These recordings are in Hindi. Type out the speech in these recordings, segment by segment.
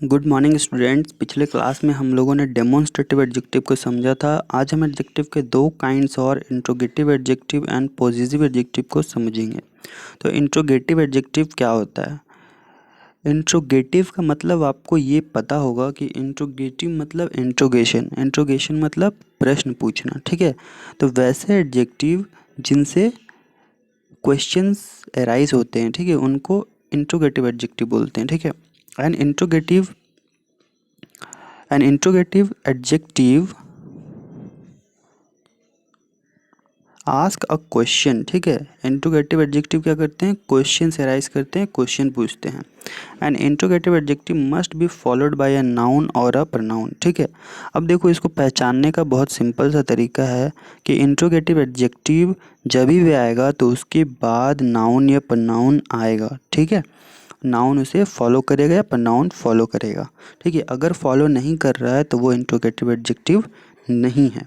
Good morning students. पिछले क्लास में हम लोगों ने डेमोन्स्ट्रेटिव एडजेक्टिव को समझा था। आज हम एडजेक्टिव के दो काइंड्स और interrogative adjective and positive adjective को समझेंगे। तो इंट्रोगेटिव एडजेक्टिव क्या होता है? इंट्रोगेटिव का मतलब आपको ये पता होगा कि इंट्रोगेटिव मतलब इंट्रोगेशन, इंट्रोगेशन मतलब प्रश्न पूछना, ठीक है। तो वैसे एडजेक्टिव जिनसे क्वेश्चंस अराइज होते हैं, ठीक है, उनको इंट्रोगेटिव एडजेक्टिव बोलते हैं, ठीक है। An interrogative adjective ask a question, ठीक है। इंट्रोगेटिव एडजेक्टिव क्या करते हैं? क्वेश्चन से अराइज करते हैं, क्वेश्चन पूछते हैं। And interrogative adjective must be followed by a noun और अ प्रोनाउन, ठीक है। अब देखो, इसको पहचानने का बहुत सिंपल सा तरीका है कि इंट्रोगेटिव एडजेक्टिव जब भी आएगा तो उसके बाद नाउन या प्रोनाउन आएगा, ठीक है। नाउन उसे फॉलो करेगा या प्रोनाउन फॉलो करेगा, ठीक है। अगर फॉलो नहीं कर रहा है तो वो इंट्रोगेटिव एडजेक्टिव नहीं है।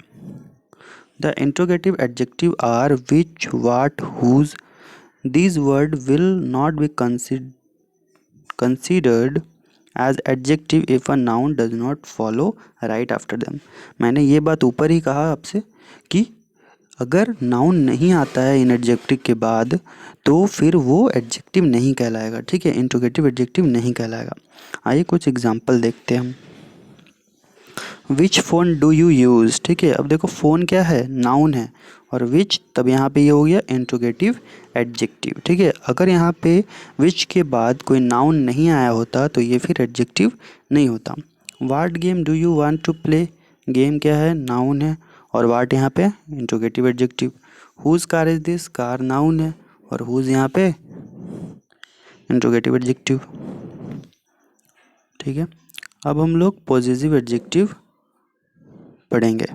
The interrogative adjective are which, what, whose. These word will not be considered as adjective if a noun does not follow right after them। मैंने ये बात ऊपर ही कहा आपसे कि अगर नाउन नहीं आता है इन एडजेक्टिव के बाद तो फिर वो एडजेक्टिव नहीं कहलाएगा, ठीक है। इंट्रोगेटिव एडजेक्टिव नहीं कहलाएगा। आइए कुछ एग्जांपल देखते हैं हम। विच फ़ोन डू यू यूज़, ठीक है। अब देखो, फ़ोन क्या है? नाउन है, और विच तब यहाँ पे ये हो गया इंट्रोगेटिव एडजेक्टिव, ठीक है। अगर यहाँ पे विच के बाद कोई नाउन नहीं आया होता तो ये फिर एडजेक्टिव नहीं होता। What game do you want to play, game क्या है? नाउन है, और वाट यहाँ पे interrogative adjective. Whose car is this, car noun है, और हुज यहाँ पे इंट्रोगेटिव एडजेक्टिव, ठीक है। अब हम लोग पॉजिटिव एडजेक्टिव पढ़ेंगे।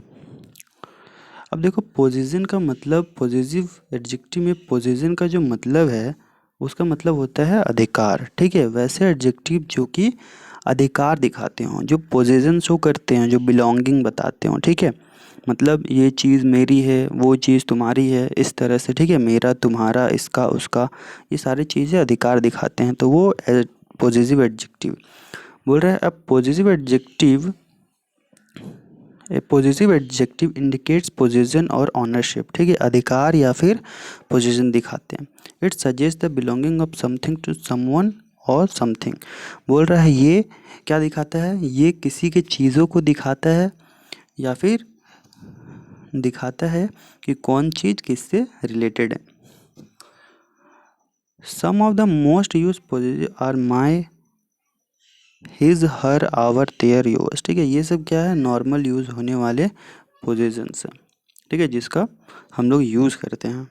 अब देखो, पोजीशन का मतलब, पॉजिटिव एडजेक्टिव में पोजीशन का जो मतलब है उसका मतलब होता है अधिकार, ठीक है। वैसे एडजेक्टिव जो कि अधिकार दिखाते हों, जो पोजीशन शो करते हैं, जो बिलोंगिंग बताते हों, ठीक है। मतलब ये चीज़ मेरी है, वो चीज़ तुम्हारी है, इस तरह से, ठीक है। मेरा, तुम्हारा, इसका, उसका, ये सारी चीज़ें अधिकार दिखाते हैं, तो वो पॉजिटिव एडजेक्टिव बोल रहा है। अब positive adjective, a positive adjective indicates position और ऑनरशिप, ठीक है। अधिकार या फिर पोजीशन दिखाते हैं। It suggest the belonging of something to someone और समथिंग। बोल रहा है ये क्या दिखाता है? ये किसी के चीज़ों को दिखाता है या फिर दिखाता है कि कौन चीज़ किससे रिलेटेड है। Some of the most use positive are my, his, her, our, their, yours, ठीक है। ये सब क्या है? नॉर्मल यूज़ होने वाले पोजीशंस हैं, ठीक है, जिसका हम लोग यूज़ करते हैं।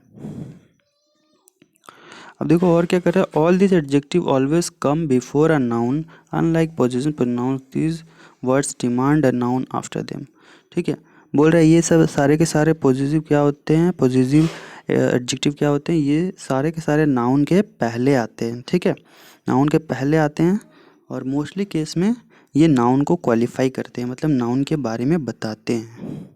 अब देखो और क्या कर रहा है। All this adjective always come before a noun, unlike position pronouns this words demand a noun after them, ठीक है। बोल रहा है ये सब सारे के सारे पॉजिटिव क्या होते हैं, पॉजिटिव एडजेक्टिव क्या होते हैं, ये सारे के सारे नाउन के पहले आते हैं, ठीक है। नाउन के पहले आते हैं और मोस्टली केस में ये नाउन को क्वालिफाई करते हैं, मतलब नाउन के बारे में बताते हैं।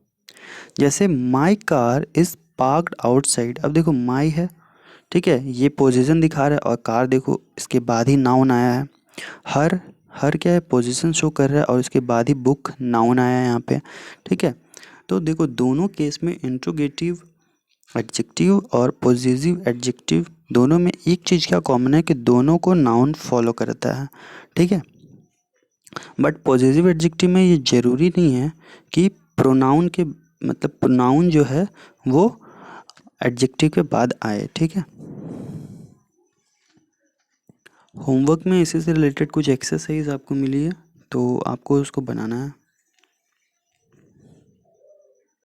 जैसे my car is parked outside. अब देखो, माई है, ठीक है, ये पोजीशन दिखा रहा है, और कार देखो इसके बाद ही नाउन आया है। हर, हर क्या है? पोजीशन शो कर रहा है, और इसके बाद ही बुक नाउन आया है यहाँ पे, ठीक है। तो देखो, दोनों केस में इंट्रोगेटिव एडजेक्टिव और पॉजिटिव एडजेक्टिव दोनों में एक चीज़ क्या कॉमन है कि दोनों को नाउन फॉलो करता है, ठीक है। बट पॉजिटिव एडजेक्टिव में ये ज़रूरी नहीं है कि प्रोनाउन के, मतलब प्रोनाउन जो है वो एडजेक्टिव के बाद आए, ठीक है। होमवर्क में इसी से रिलेटेड कुछ एक्सरसाइज आपको मिली है, तो आपको उसको बनाना है।